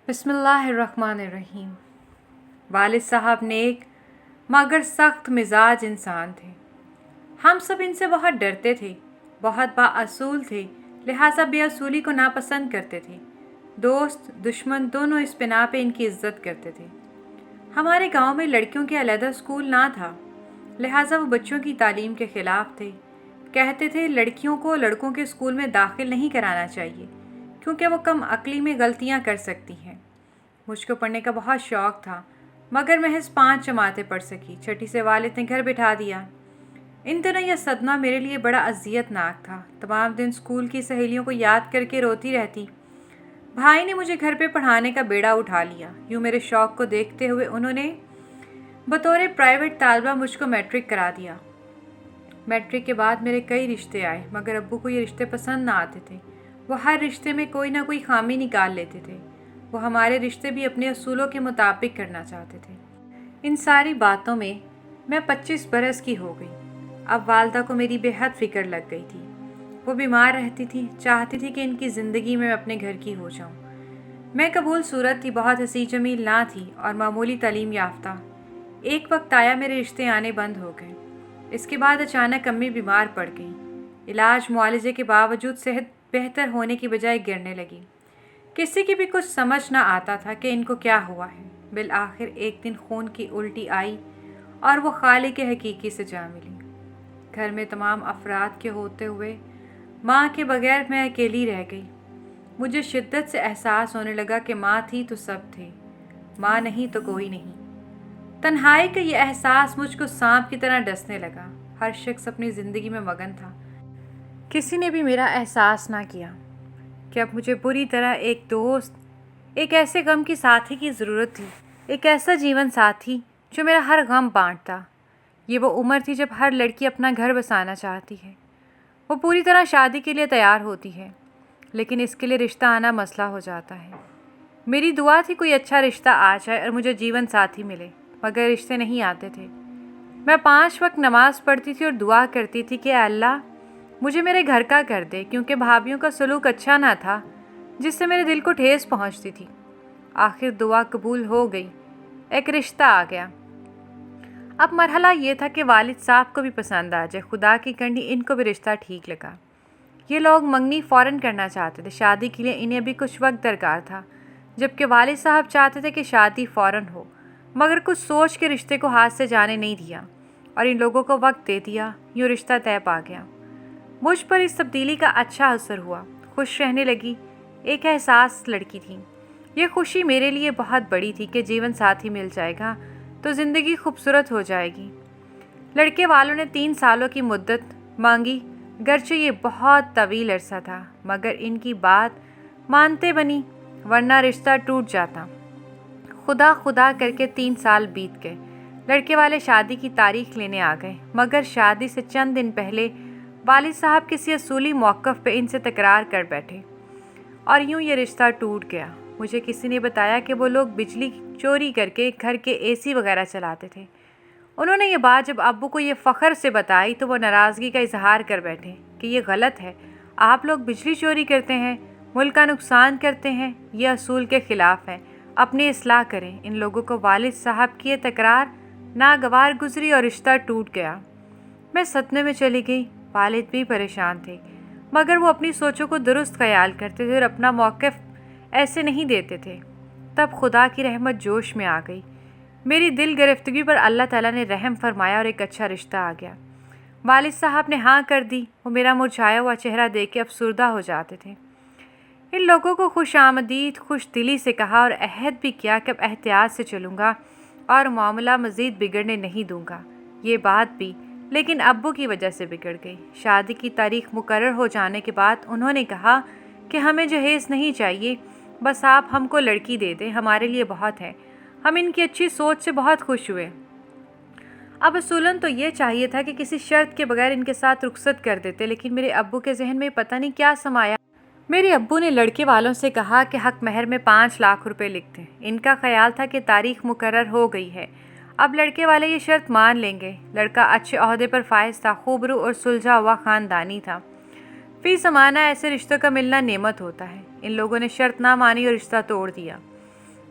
بسم اللہ الرحمن الرحیم۔ والد صاحب نیک مگر سخت مزاج انسان تھے۔ ہم سب ان سے بہت ڈرتے تھے، بہت بااصول تھے، لہٰذا بے اصولی کو ناپسند کرتے تھے۔ دوست دشمن دونوں اس بنا پہ ان کی عزت کرتے تھے۔ ہمارے گاؤں میں لڑکیوں کے علیحدہ اسکول نہ تھا، لہٰذا وہ بچوں کی تعلیم کے خلاف تھے۔ کہتے تھے لڑکیوں کو لڑکوں کے اسکول میں داخل نہیں کرانا چاہیے کیونکہ وہ کم عقلی میں غلطیاں کر سکتی ہیں۔ مجھ کو پڑھنے کا بہت شوق تھا مگر محض 5 جماعتیں پڑھ سکی، چھٹی سے والد نے گھر بٹھا دیا۔ ان دنوں یہ صدمہ میرے لیے بڑا اذیت ناک تھا۔ تمام دن اسکول کی سہیلیوں کو یاد کر کے روتی رہتی۔ بھائی نے مجھے گھر پہ پڑھانے کا بیڑا اٹھا لیا۔ یوں میرے شوق کو دیکھتے ہوئے انہوں نے بطور پرائیویٹ طالبہ مجھ کو میٹرک کرا دیا۔ میٹرک کے بعد میرے کئی رشتے آئے مگر ابو کو یہ رشتے پسند نہ آتے تھے۔ وہ ہر رشتے میں کوئی نہ کوئی خامی نکال لیتے تھے۔ وہ ہمارے رشتے بھی اپنے اصولوں کے مطابق کرنا چاہتے تھے۔ ان ساری باتوں میں میں 25 برس کی ہو گئی۔ اب والدہ کو میری بے حد فکر لگ گئی تھی۔ وہ بیمار رہتی تھی، چاہتی تھی کہ ان کی زندگی میں اپنے گھر کی ہو جاؤں۔ میں قبول صورت تھی، بہت حسین جمیل نہ تھی اور معمولی تعلیم یافتہ۔ ایک وقت آیا میرے رشتے آنے بند ہو گئے۔ اس کے بعد اچانک امی بیمار پڑ گئیں۔ علاج معالجے کے باوجود صحت بہتر ہونے کی بجائے گرنے لگی۔ کسی کی بھی کچھ سمجھ نہ آتا تھا کہ ان کو کیا ہوا ہے۔ بالآخر ایک دن خون کی الٹی آئی اور وہ خالق حقیقی سے جا ملی۔ گھر میں تمام افراد کے ہوتے ہوئے ماں کے بغیر میں اکیلی رہ گئی۔ مجھے شدت سے احساس ہونے لگا کہ ماں تھی تو سب تھے، ماں نہیں تو کوئی نہیں۔ تنہائی کا یہ احساس مجھ کو سانپ کی طرح ڈسنے لگا۔ ہر شخص اپنی زندگی میں مگن تھا، کسی نے بھی میرا احساس نہ کیا کہ اب مجھے بری طرح ایک دوست، ایک ایسے غم کی ساتھی کی ضرورت تھی، ایک ایسا جیون ساتھی جو میرا ہر غم بانٹتا۔ یہ وہ عمر تھی جب ہر لڑکی اپنا گھر بسانا چاہتی ہے، وہ پوری طرح شادی کے لیے تیار ہوتی ہے، لیکن اس کے لیے رشتہ آنا مسئلہ ہو جاتا ہے۔ میری دعا تھی کوئی اچھا رشتہ آ جائے اور مجھے جیون ساتھی ملے، مگر رشتے نہیں آتے تھے۔ میں 5 وقت نماز پڑھتی تھی اور دعا کرتی تھی کہ اے اللہ مجھے میرے گھر کا کر دے، کیونکہ بھابھیوں کا سلوک اچھا نہ تھا جس سے میرے دل کو ٹھیس پہنچتی تھی۔ آخر دعا قبول ہو گئی، ایک رشتہ آ گیا۔ اب مرحلہ یہ تھا کہ والد صاحب کو بھی پسند آ جائے۔ خدا کی کنڈی ان کو بھی رشتہ ٹھیک لگا۔ یہ لوگ منگنی فوراً کرنا چاہتے تھے، شادی کے لیے انہیں بھی کچھ وقت درکار تھا، جبکہ والد صاحب چاہتے تھے کہ شادی فوراً ہو، مگر کچھ سوچ کے رشتے کو ہاتھ سے جانے نہیں دیا اور ان لوگوں کو وقت دے دیا۔ یوں رشتہ طے پا گیا۔ مجھ پر اس تبدیلی کا اچھا اثر ہوا، خوش رہنے لگی۔ ایک احساس لڑکی تھی۔ یہ خوشی میرے لیے بہت بڑی تھی کہ جیون ساتھی مل جائے گا تو زندگی خوبصورت ہو جائے گی۔ لڑکے والوں نے 3 سالوں کی مدت مانگی، گرچہ یہ بہت طویل عرصہ تھا، مگر ان کی بات مانتے بنی ورنہ رشتہ ٹوٹ جاتا۔ خدا خدا کر کے 3 سال بیت گئے۔ لڑکے والے شادی کی تاریخ لینے آ گئے، مگر شادی سے چند دن پہلے والد صاحب کسی اصولی موقف پہ ان سے تکرار کر بیٹھے اور یوں یہ رشتہ ٹوٹ گیا۔ مجھے کسی نے بتایا کہ وہ لوگ بجلی چوری کر کے گھر کے AC وغیرہ چلاتے تھے۔ انہوں نے یہ بات جب ابو کو یہ فخر سے بتائی تو وہ ناراضگی کا اظہار کر بیٹھے کہ یہ غلط ہے، آپ لوگ بجلی چوری کرتے ہیں، ملک کا نقصان کرتے ہیں، یہ اصول کے خلاف ہے، اپنی اصلاح کریں۔ ان لوگوں کو والد صاحب کی یہ تکرار ناگوار گزری اور رشتہ ٹوٹ گیا۔ میں صدمے میں چلی گئی۔ والد بھی پریشان تھے، مگر وہ اپنی سوچوں کو درست خیال کرتے تھے اور اپنا موقف ایسے نہیں دیتے تھے۔ تب خدا کی رحمت جوش میں آ گئی۔ میری دل گرفتگی پر اللہ تعالیٰ نے رحم فرمایا اور ایک اچھا رشتہ آ گیا۔ والد صاحب نے ہاں کر دی۔ وہ میرا مرجھایا ہوا چہرہ دیکھ کے افسردہ ہو جاتے تھے۔ ان لوگوں کو خوش آمدید خوش دلی سے کہا اور عہد بھی کیا کہ اب احتیاط سے چلوں گا اور معاملہ مزید بگڑنے نہیں دوں گا۔ یہ بات بھی لیکن ابو کی وجہ سے بگڑ گئی۔ شادی کی تاریخ مقرر ہو جانے کے بعد انہوں نے کہا کہ ہمیں جہیز نہیں چاہیے، بس آپ ہم کو لڑکی دے دیں، ہمارے لیے بہت ہے۔ ہم ان کی اچھی سوچ سے بہت خوش ہوئے۔ اب اصولاً تو یہ چاہیے تھا کہ کسی شرط کے بغیر ان کے ساتھ رخصت کر دیتے، لیکن میرے ابو کے ذہن میں پتہ نہیں کیا سمایا۔ میرے ابو نے لڑکے والوں سے کہا کہ حق مہر میں 5 لاکھ روپے لکھ دیں۔ ان کا خیال تھا کہ تاریخ مقرر ہو گئی ہے، اب لڑکے والے یہ شرط مان لیں گے۔ لڑکا اچھے عہدے پر فائز تھا، خوبرو اور سلجھا ہوا خاندانی تھا۔ فی زمانہ ایسے رشتوں کا ملنا نعمت ہوتا ہے۔ ان لوگوں نے شرط نہ مانی اور رشتہ توڑ دیا۔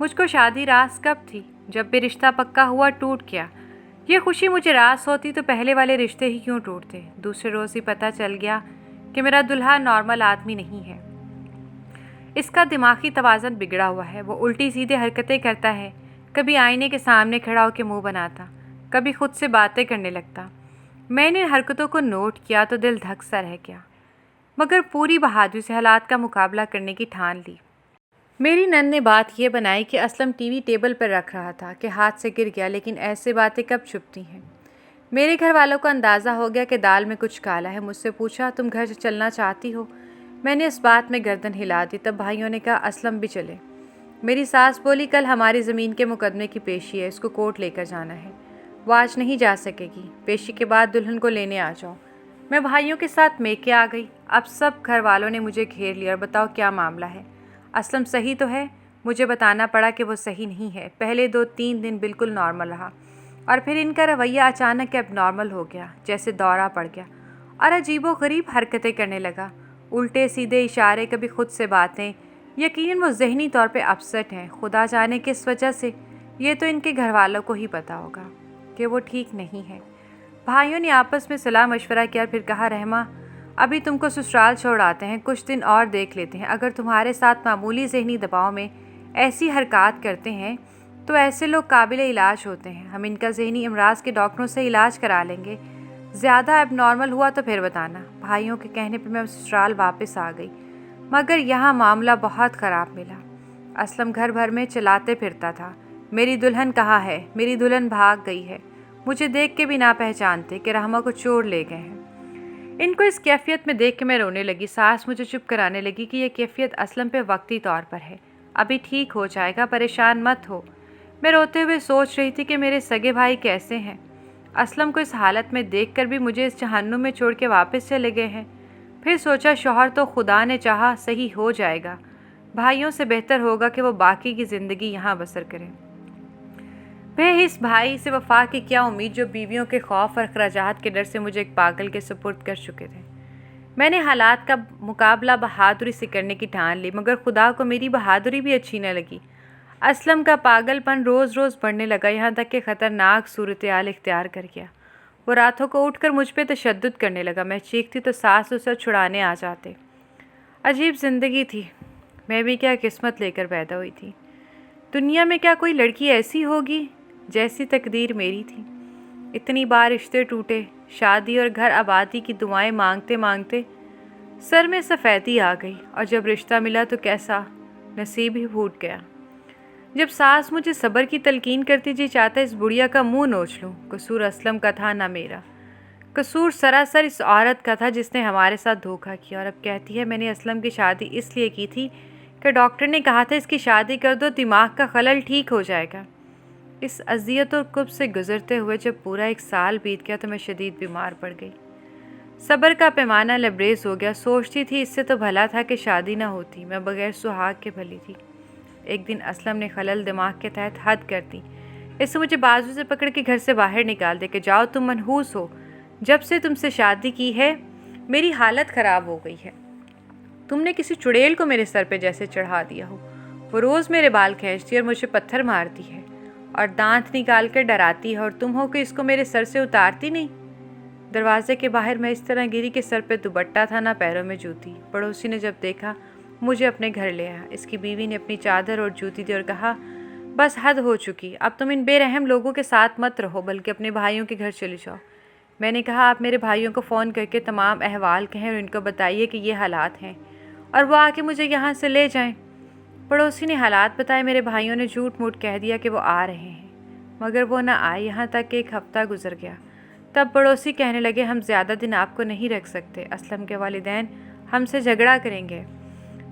مجھ کو شادی راز کب تھی؟ جب بھی رشتہ پکا ہوا ٹوٹ گیا۔ یہ خوشی مجھے راز ہوتی تو پہلے والے رشتے ہی کیوں ٹوٹتے؟ دوسرے روز ہی پتہ چل گیا کہ میرا دلہا نارمل آدمی نہیں ہے۔ اس کا دماغی توازن بگڑا ہوا ہے۔ وہ الٹی سیدھے حرکتیں کرتا ہے، کبھی آئینے کے سامنے کھڑا ہو کے منہ بناتا، کبھی خود سے باتیں کرنے لگتا۔ میں نے ان حرکتوں کو نوٹ کیا تو دل دھک سا رہ گیا، مگر پوری بہادری سے حالات کا مقابلہ کرنے کی ٹھان لی۔ میری نند نے بات یہ بنائی کہ اسلم ٹی وی ٹیبل پر رکھ رہا تھا کہ ہاتھ سے گر گیا، لیکن ایسے باتیں کب چھپتی ہیں؟ میرے گھر والوں کو اندازہ ہو گیا کہ دال میں کچھ کالا ہے۔ مجھ سے پوچھا، تم گھر سے چلنا چاہتی ہو؟ میں نے اس بات میں گردن ہلا دی۔ تب بھائیوں نے کہا اسلم بھی چلے۔ میری ساس بولی، کل ہماری زمین کے مقدمے کی پیشی ہے، اس کو کورٹ لے کر جانا ہے، وہ آج نہیں جا سکے گی، پیشی کے بعد دلہن کو لینے آ جاؤ۔ میں بھائیوں کے ساتھ میکے آ گئی۔ اب سب گھر والوں نے مجھے گھیر لیا اور بتاؤ کیا معاملہ ہے؟ اسلم صحیح تو ہے؟ مجھے بتانا پڑا کہ وہ صحیح نہیں ہے۔ پہلے 2-3 دن بالکل نارمل رہا اور پھر ان کا رویہ اچانک اب نارمل ہو گیا، جیسے دورہ پڑ گیا اور عجیب و غریب حرکتیں کرنے لگا، الٹے سیدھے اشارے، کبھی خود سے باتیں۔ یقیناً وہ ذہنی طور پہ اپسٹ ہیں، خدا جانے کس وجہ سے۔ یہ تو ان کے گھر والوں کو ہی پتہ ہوگا کہ وہ ٹھیک نہیں ہے۔ بھائیوں نے آپس میں صلاح مشورہ کیا، پھر کہا رحمہ ابھی تم کو سسرال چھوڑ آتے ہیں، کچھ دن اور دیکھ لیتے ہیں۔ اگر تمہارے ساتھ معمولی ذہنی دباؤ میں ایسی حرکات کرتے ہیں تو ایسے لوگ قابل علاج ہوتے ہیں، ہم ان کا ذہنی امراض کے ڈاکٹروں سے علاج کرا لیں گے، زیادہ اب نارمل ہوا تو پھر بتانا۔ بھائیوں کے کہنے پہ میں سسرال واپس آ گئی، مگر یہاں معاملہ بہت خراب ملا۔ اسلم گھر بھر میں چلاتے پھرتا تھا، میری دلہن کہاں ہے، میری دلہن بھاگ گئی ہے۔ مجھے دیکھ کے بھی نہ پہچانتے کہ رحمہ کو چور لے گئے ہیں۔ ان کو اس کیفیت میں دیکھ کے میں رونے لگی۔ ساس مجھے چپ کرانے لگی کہ یہ کیفیت اسلم پہ وقتی طور پر ہے، ابھی ٹھیک ہو جائے گا، پریشان مت ہو۔ میں روتے ہوئے سوچ رہی تھی کہ میرے سگے بھائی کیسے ہیں؟ اسلم کو اس حالت میں دیکھ کر بھی مجھے اس جہنم میں چھوڑ کے واپس چلے گئے ہیں۔ پھر سوچا شوہر تو خدا نے چاہا صحیح ہو جائے گا، بھائیوں سے بہتر ہوگا کہ وہ باقی کی زندگی یہاں بسر کریں۔ اس بھائی سے وفا کی کیا امید جو بیویوں کے خوف اور اخراجات کے ڈر سے مجھے ایک پاگل کے سپرد کر چکے تھے۔ میں نے حالات کا مقابلہ بہادری سے کرنے کی ٹھان لی، مگر خدا کو میری بہادری بھی اچھی نہ لگی۔ اسلم کا پاگل پن روز روز بڑھنے لگا، یہاں تک کہ خطرناک صورتحال اختیار کر گیا۔ وہ راتوں کو اٹھ کر مجھ پہ تشدد کرنے لگا، میں چیختی تو ساس اسے چھڑانے آ جاتے۔ عجیب زندگی تھی، میں بھی کیا قسمت لے کر پیدا ہوئی تھی۔ دنیا میں کیا کوئی لڑکی ایسی ہوگی جیسی تقدیر میری تھی؟ اتنی بار رشتے ٹوٹے، شادی اور گھر آبادی کی دعائیں مانگتے مانگتے سر میں سفیدی آ گئی، اور جب رشتہ ملا تو کیسا نصیب ہی پھوٹ گیا۔ جب ساس مجھے صبر کی تلقین کرتی، جی چاہتا اس بڑھیا کا منہ نوچ لوں۔ قصور اسلم کا تھا نہ میرا، قصور سراسر اس عورت کا تھا جس نے ہمارے ساتھ دھوکہ کیا، اور اب کہتی ہے میں نے اسلم کی شادی اس لیے کی تھی کہ ڈاکٹر نے کہا تھا اس کی شادی کر دو، دماغ کا خلل ٹھیک ہو جائے گا۔ اس اذیت اور کب سے گزرتے ہوئے جب پورا 1 سال بیت گیا تو میں شدید بیمار پڑ گئی، صبر کا پیمانہ لبریز ہو گیا۔ سوچتی تھی اس سے تو بھلا تھا کہ شادی نہ ہوتی، میں بغیر سہاگ کے بھلی تھی۔ ایک دن اسلم نے خلل دماغ کے تحت حد کر دی، اس سے مجھے بازو سے پکڑ کے گھر سے باہر نکال دے کہ جاؤ تم منحوس ہو، جب سے تم سے شادی کی ہے میری حالت خراب ہو گئی ہے، تم نے کسی چڑیل کو میرے سر پہ جیسے چڑھا دیا ہو۔ وہ روز میرے بال کھینچتی اور مجھے پتھر مارتی ہے اور دانت نکال کر ڈراتی ہے، اور تم ہو کہ اس کو میرے سر سے اتارتی نہیں۔ دروازے کے باہر میں اس طرح گری کہ سر پہ دوپٹہ تھا نہ پیروں میں جوتی۔ پڑوسی نے جب دیکھا مجھے اپنے گھر لے آیا، اس کی بیوی نے اپنی چادر اور جوتی دی اور کہا بس حد ہو چکی، اب تم ان بے رحم لوگوں کے ساتھ مت رہو بلکہ اپنے بھائیوں کے گھر چلی جاؤ۔ میں نے کہا آپ میرے بھائیوں کو فون کر کے تمام احوال کہیں اور ان کو بتائیے کہ یہ حالات ہیں اور وہ آ کے مجھے یہاں سے لے جائیں۔ پڑوسی نے حالات بتائے، میرے بھائیوں نے جھوٹ موٹ کہہ دیا کہ وہ آ رہے ہیں، مگر وہ نہ آئے، یہاں تک کہ 1 ہفتہ گزر گیا۔ تب پڑوسی کہنے لگے ہم زیادہ دن آپ کو نہیں رکھ سکتے، اسلم کے والدین ہم سے جھگڑا کریں گے،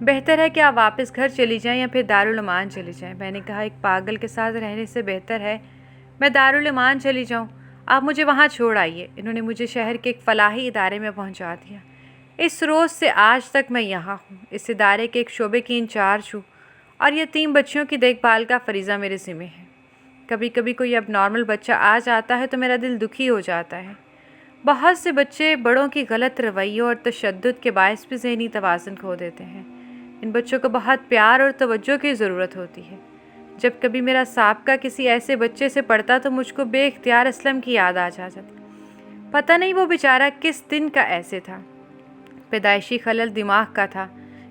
بہتر ہے کہ آپ واپس گھر چلی جائیں یا پھر دارالایمان چلی جائیں۔ میں نے کہا ایک پاگل کے ساتھ رہنے سے بہتر ہے میں دارالایمان چلی جاؤں، آپ مجھے وہاں چھوڑ آئیے۔ انہوں نے مجھے شہر کے ایک فلاحی ادارے میں پہنچا دیا۔ اس روز سے آج تک میں یہاں ہوں، اس ادارے کے ایک شعبے کی انچارج ہوں اور یتیم بچیوں کی دیکھ بھال کا فریضہ میرے ذمہ ہے۔ کبھی کبھی کوئی اب نارمل بچہ آ جاتا ہے تو میرا دل دکھی ہو جاتا ہے۔ بہت سے بچے بڑوں کی غلط رویوں اور تشدد کے باعث بھی ذہنی توازن کھو دیتے ہیں۔ ان بچوں کو بہت پیار اور توجہ کی ضرورت ہوتی ہے۔ جب کبھی میرا سابقہ کسی ایسے بچے سے پڑتا تو مجھ کو بے اختیار اسلم کی یاد آ جاتی۔ پتہ نہیں وہ بیچارہ کس دن کا ایسے تھا، پیدائشی خلل دماغ کا تھا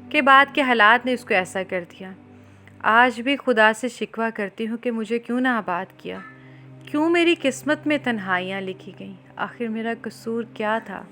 کہ بعد کے حالات نے اس کو ایسا کر دیا۔ آج بھی خدا سے شکوہ کرتی ہوں کہ مجھے کیوں نہ آباد کیا، کیوں میری قسمت میں تنہائیاں لکھی گئیں، آخر میرا قصور کیا تھا؟